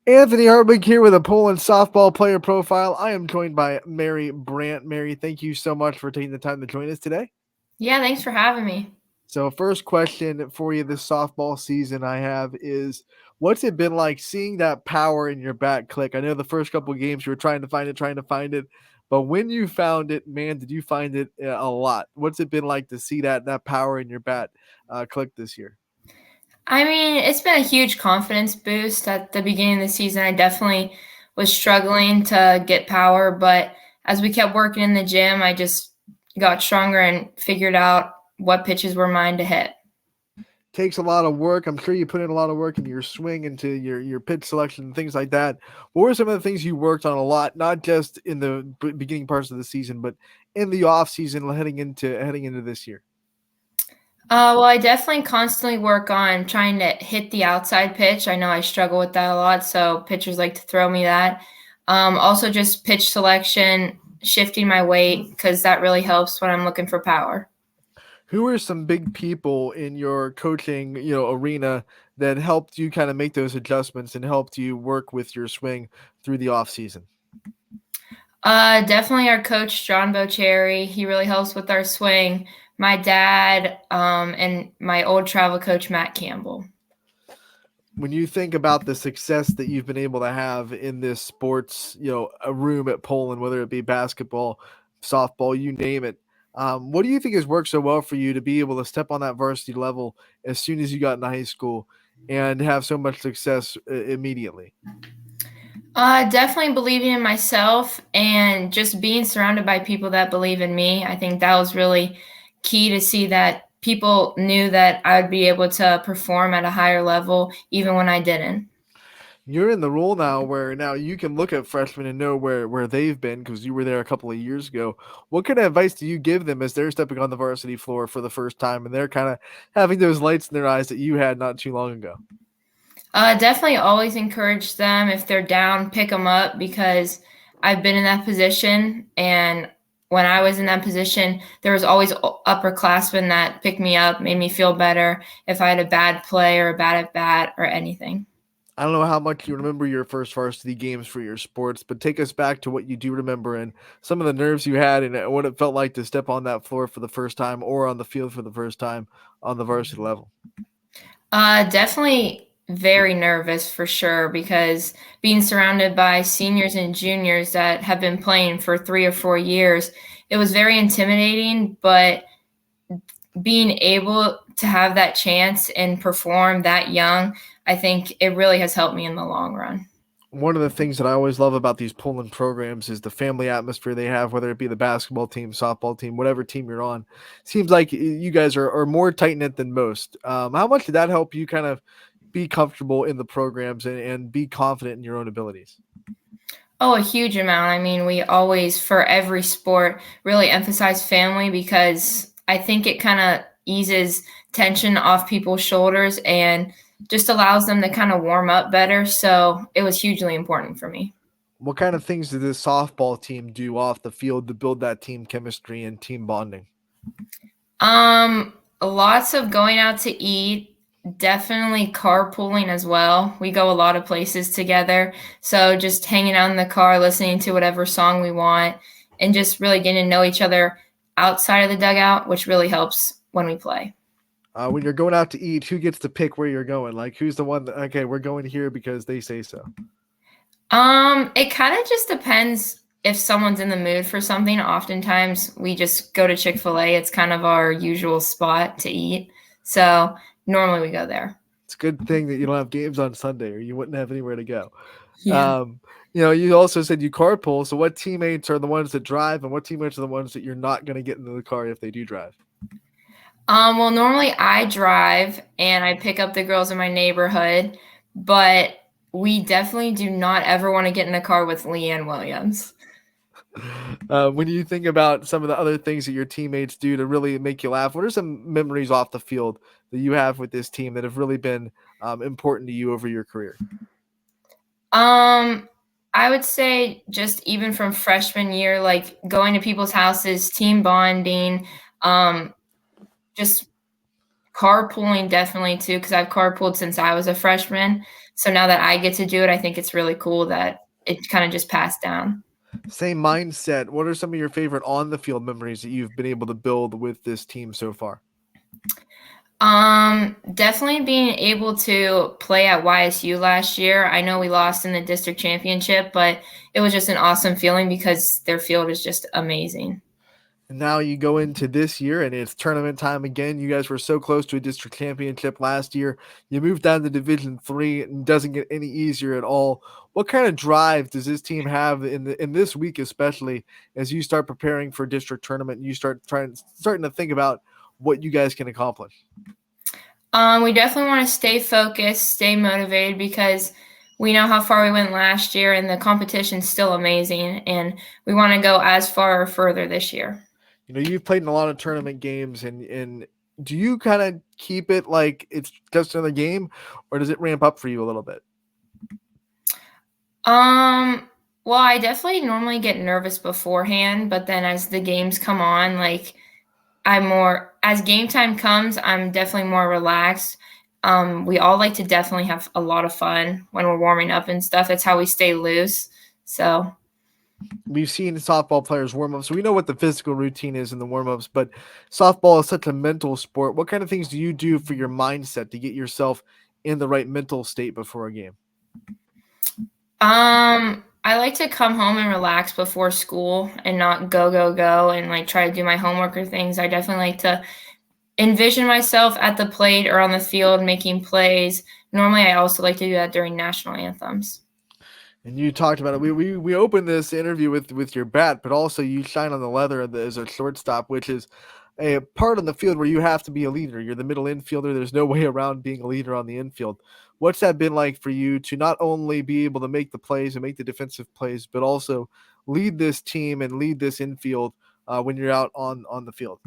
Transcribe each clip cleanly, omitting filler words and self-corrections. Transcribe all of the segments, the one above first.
Anthony Hartwig here with a Poland softball player profile. I am joined by Mary Brant. Mary, thank you so much for taking the time to join us today. Yeah, thanks for having me. So, first question for you this softball season I have is what's it been like seeing that power in your bat click? I know the first couple of games you were trying to find it, but when you found it, man, did you find it a lot? What's it been like to see that power in your bat click this year? I mean, it's been a huge confidence boost at the beginning of the season. I definitely was struggling to get power, but as we kept working in the gym, I just got stronger and figured out what pitches were mine to hit. Takes a lot of work. I'm sure you put in a lot of work into your swing, into your pitch selection, and things like that. What were some of the things you worked on a lot, not just in the beginning parts of the season, but in the off season heading into this year? Well, I definitely constantly work on trying to hit the outside pitch. I know I struggle with that a lot, so pitchers like to throw me that. Also, just pitch selection, shifting my weight, because that really helps when I'm looking for power. Who are some big people in your coaching, arena that helped you kind of make those adjustments and helped you work with your swing through the off season? Definitely our coach, John Bocherry. He really helps with our swing. My dad, and my old travel coach, Matt Campbell. When you think about the success that you've been able to have in this sports, a room at Poland, whether it be basketball, softball, you name it, what do you think has worked so well for you to be able to step on that varsity level as soon as you got into high school and have so much success immediately? Definitely believing in myself and just being surrounded by people that believe in me. I think that was really key to see that people knew that I would be able to perform at a higher level even when I didn't. You're in the role now where now you can look at freshmen and know where they've been because you were there a couple of years ago. What kind of advice do you give them as they're stepping on the varsity floor for the first time and they're kind of having those lights in their eyes that you had not too long ago? Definitely always encourage them if they're down, pick them up because I've been in that position. And when I was in that position, there was always upperclassmen that picked me up, made me feel better if I had a bad play or a bad at bat or anything. I don't know how much you remember your first varsity games for your sports, but take us back to what you do remember and some of the nerves you had and what it felt like to step on that floor for the first time or on the field for the first time on the varsity level. Definitely very nervous for sure because being surrounded by seniors and juniors that have been playing for 3 or 4 years, it was very intimidating, but being able to have that chance and perform that young, I think it really has helped me in the long run. One of the things that I always love about these Poland programs is the family atmosphere they have, whether it be the basketball team, softball team, whatever team you're on. Seems like you guys are more tight knit than most. How much did that help you kind of be comfortable in the programs and be confident in your own abilities? Oh, a huge amount. I mean, we always, for every sport, really emphasize family because I think it kind of eases tension off people's shoulders and just allows them to kind of warm up better. So it was hugely important for me. What kind of things did this softball team do off the field to build that team chemistry and team bonding? Lots of going out to eat, definitely carpooling as well. We go a lot of places together. So just hanging out in the car, listening to whatever song we want, and just really getting to know each other outside of the dugout, which really helps when we play. When you're going out to eat, who gets to pick where you're going? Like, who's the one that, okay, we're going here because they say so? It kind of just depends if someone's in the mood for something. Oftentimes we just go to Chick-fil-A. It's kind of our usual spot to eat. So normally we go there. It's a good thing that you don't have games on Sunday or you wouldn't have anywhere to go. Yeah. Um, you also said you carpool. So, what teammates are the ones that drive, and what teammates are the ones that you're not going to get into the car if they do drive? Well, normally I drive and I pick up the girls in my neighborhood, but we definitely do not ever want to get in a car with Leanne Williams. When you think about some of the other things that your teammates do to really make you laugh, what are some memories off the field that you have with this team that have really been important to you over your career? Um, I would say just even from freshman year, like going to people's houses, team bonding, um, just carpooling definitely too, because I've carpooled since I was a freshman. So now that I get to do it, I think it's really cool that it kind of just passed down. Same mindset. What are some of your favorite on the field memories that you've been able to build with this team so far? Definitely being able to play at YSU last year. I know we lost in the district championship, but it was just an awesome feeling because their field is just amazing. And now you go into this year and it's tournament time again. You guys were so close to a district championship last year. You moved down to Division 3 and it doesn't get any easier at all. What kind of drive does this team have in this week, especially as you start preparing for district tournament and you starting to think about what you guys can accomplish? We definitely want to stay focused, stay motivated because we know how far we went last year and the competition's still amazing and we want to go as far or further this year. You've played in a lot of tournament games and do you kind of keep it like it's just another game or does it ramp up for you a little bit? Um, well, I definitely normally get nervous beforehand, but then as the games come on, like I'm more as game time comes, I'm definitely more relaxed. We all like to definitely have a lot of fun when we're warming up and stuff. It's how we stay loose. So, We've seen softball players warm up, so we know what the physical routine is in the warm ups, but softball is such a mental sport. What kind of things do you do for your mindset to get yourself in the right mental state before a game? I like to come home and relax before school and not go, go, go and like try to do my homework or things. I definitely like to envision myself at the plate or on the field making plays. Normally, I also like to do that during national anthems. And you talked about it. We opened this interview with your bat, but also you shine on the leather as a shortstop, which is a part on the field where you have to be a leader. You're the middle infielder. There's no way around being a leader on the infield. What's that been like for you to not only be able to make the plays and make the defensive plays, but also lead this team and lead this infield when you're out on the field?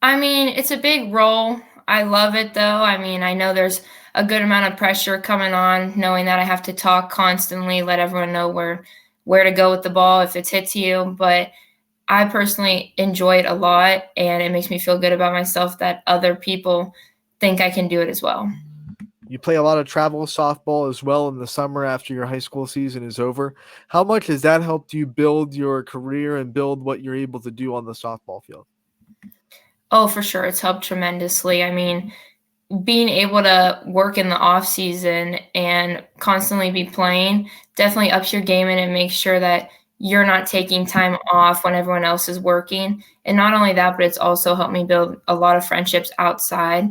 I mean, it's a big role. I love it though. I mean, I know there's a good amount of pressure coming on, knowing that I have to talk constantly, let everyone know where to go with the ball if it hits you. But I personally enjoy it a lot, and it makes me feel good about myself that other people think I can do it as well. You play a lot of travel softball as well in the summer after your high school season is over. How much has that helped you build your career and build what you're able to do on the softball field? Oh, for sure, it's helped tremendously. I mean, being able to work in the off season and constantly be playing definitely ups your game and it makes sure that you're not taking time off when everyone else is working. And not only that, but it's also helped me build a lot of friendships outside.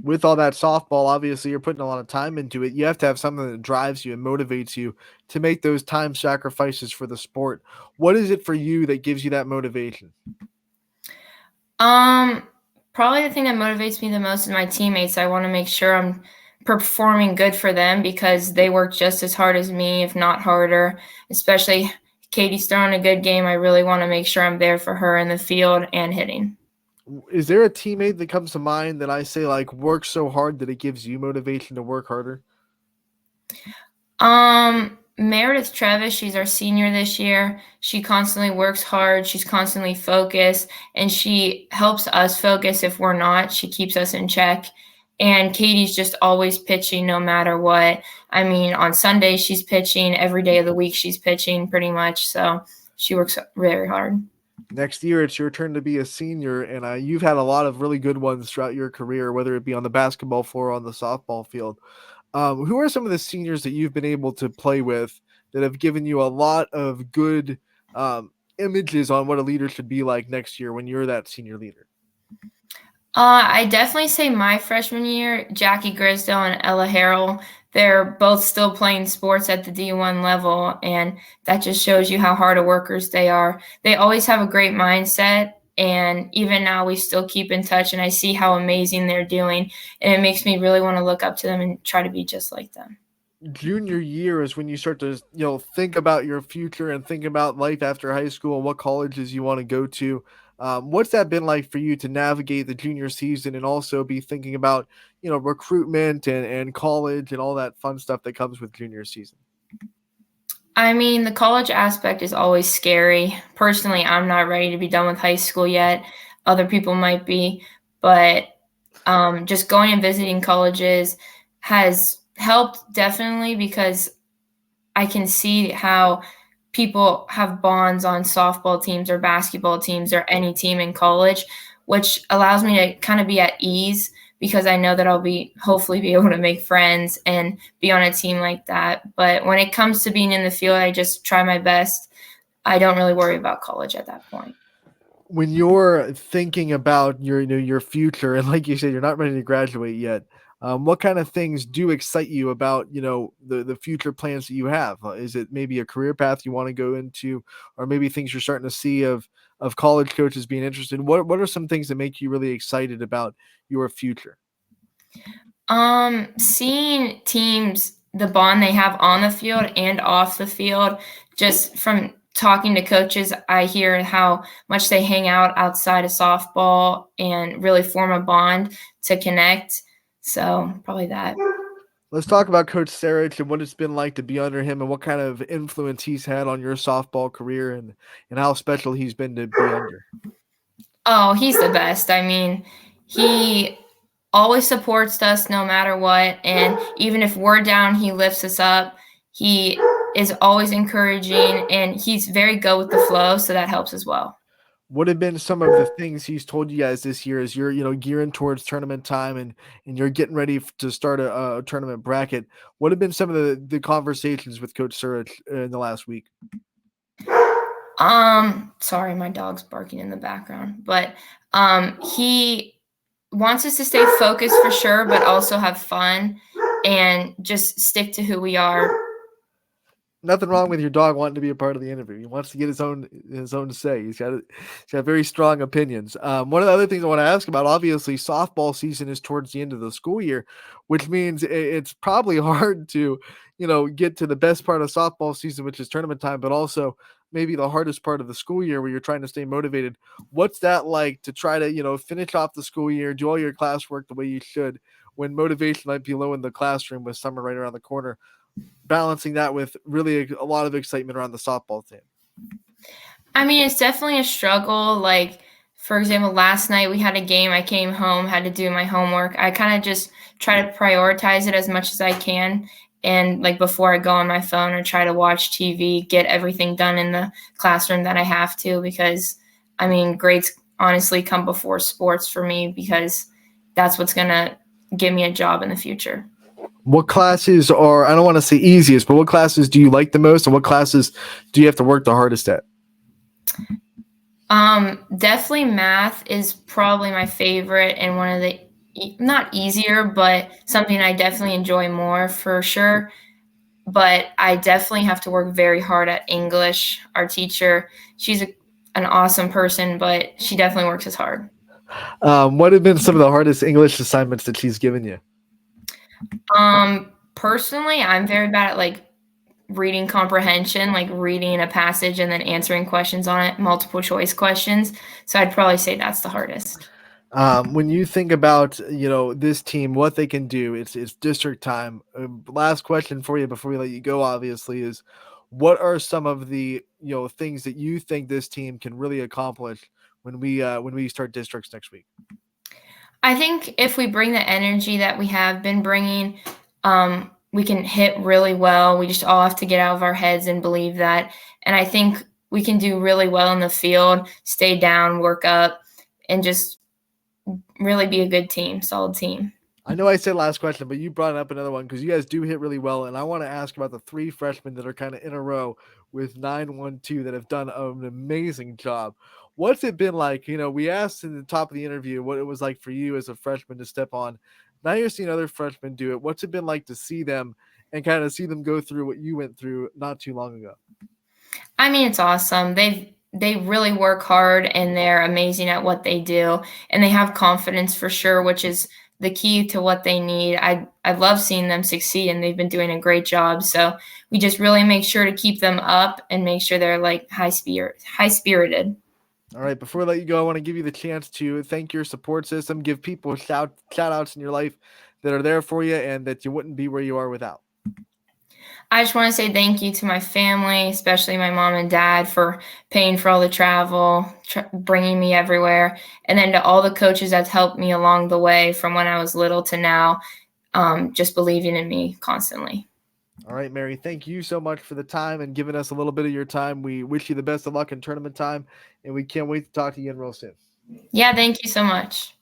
With all that softball, obviously you're putting a lot of time into it. You have to have something that drives you and motivates you to make those time sacrifices for the sport. What is it for you that gives you that motivation? Um, Probably the thing that motivates me the most is my teammates. I want to make sure I'm performing good for them because they work just as hard as me, if not harder. Especially Katie's throwing a good game. I really want to make sure I'm there for her in the field and hitting. Is there a teammate that comes to mind that I say like works so hard that it gives you motivation to work harder? Meredith Trevis, she's our senior this year. She constantly works hard. She's constantly focused, and she helps us focus if we're not. She keeps us in check. And Katie's just always pitching no matter what. I mean, on Sundays, she's pitching. Every day of the week, she's pitching pretty much. So she works very hard. Next year, it's your turn to be a senior, and you've had a lot of really good ones throughout your career, whether it be on the basketball floor or on the softball field. Who are some of the seniors that you've been able to play with that have given you a lot of good images on what a leader should be like next year when you're that senior leader? I definitely say my freshman year, Jackie Grisdale and Ella Harrell, they're both still playing sports at the D1 level, and that just shows you how hard of workers they are. They always have a great mindset, and even now we still keep in touch, and I see how amazing they're doing, and it makes me really want to look up to them and try to be just like them. Junior year is when you start to think about your future and think about life after high school and what colleges you want to go to. What's that been like for you to navigate the junior season and also be thinking about recruitment and college and all that fun stuff that comes with junior season? I mean, the college aspect is always scary. Personally, I'm not ready to be done with high school yet. Other people might be, but just going and visiting colleges, has helped definitely because I can see how people have bonds on softball teams or basketball teams or any team in college, which allows me to kind of be at ease because I know that I'll be hopefully be able to make friends and be on a team like that. But when it comes to being in the field, I just try my best. I don't really worry about college at that point. When you're thinking about your future, and like you said, you're not ready to graduate yet, what kind of things do excite you about the future plans that you have? Is it maybe a career path you want to go into, or maybe things you're starting to see of college coaches being interested? What are some things that make you really excited about your future? Seeing teams, the bond they have on the field and off the field, just from talking to coaches, I hear how much they hang out outside of softball and really form a bond to connect. So probably that. Let's talk about Coach Sarich and what it's been like to be under him, and what kind of influence he's had on your softball career, and how special he's been to be under. Oh, he's the best. I mean, he always supports us no matter what. And even if we're down, he lifts us up. He is always encouraging and he's very good with the flow. So that helps as well. What have been some of the things he's told you guys this year as you're gearing towards tournament time, and you're getting ready to start a tournament bracket? What have been some of the conversations with Coach Sarich in the last week? Sorry, my dog's barking in the background, but he wants us to stay focused for sure, but also have fun and just stick to who we are. Nothing wrong with your dog wanting to be a part of the interview. He wants to get his own say. He's got very strong opinions. One of the other things I want to ask about, obviously, softball season is towards the end of the school year, which means it's probably hard to get to the best part of softball season, which is tournament time, but also maybe the hardest part of the school year where you're trying to stay motivated. What's that like to try to finish off the school year, do all your classwork the way you should, when motivation might be low in the classroom with summer right around the corner, balancing that with really a lot of excitement around the softball team? I mean, it's definitely a struggle. Like, for example, last night we had a game. I came home, had to do my homework. I kind of just try to prioritize it as much as I can. And like before I go on my phone or try to watch TV, get everything done in the classroom that I have to, because I mean, grades honestly come before sports for me because that's what's going to give me a job in the future. What classes are, I don't want to say easiest, but what classes do you like the most, and what classes do you have to work the hardest at? Definitely math is probably my favorite and one of the not easier, but something I definitely enjoy more for sure. But I definitely have to work very hard at English. Our teacher, she's an awesome person, but she definitely works as hard. What have been some of the hardest English assignments that she's given you? Personally, I'm very bad at like reading comprehension, like reading a passage and then answering questions on it, multiple choice questions. So I'd probably say that's the hardest. When you think about this team, what they can do, it's district time. Last question for you before we let you go, obviously, is what are some of the things that you think this team can really accomplish when we start districts next week? I think if we bring the energy that we have been bringing, we can hit really well. We just all have to get out of our heads and believe that. And I think we can do really well in the field, stay down, work up, and just really be a good team, solid team. I know I said last question, but you brought up another one because you guys do hit really well, and I want to ask about the three freshmen that are kind of in a row with 9-1-2 that have done an amazing job. What's it been like? We asked in the top of the interview what it was like for you as a freshman to step on. Now you're seeing other freshmen do it. What's it been like to see them and kind of see them go through what you went through not too long ago? I mean, it's awesome. They really work hard and they're amazing at what they do, and they have confidence for sure, which is the key to what they need. I love seeing them succeed, and they've been doing a great job. So we just really make sure to keep them up and make sure they're like high spirited. All right, before I let you go, I want to give you the chance to thank your support system, give people shout outs in your life that are there for you and that you wouldn't be where you are without. I just want to say thank you to my family, especially my mom and dad, for paying for all the travel, bringing me everywhere. And then to all the coaches that's helped me along the way from when I was little to now. just believing in me constantly. All right, Mary, thank you so much for the time and giving us a little bit of your time. We wish you the best of luck in tournament time, and we can't wait to talk to you again real soon. Yeah, thank you so much.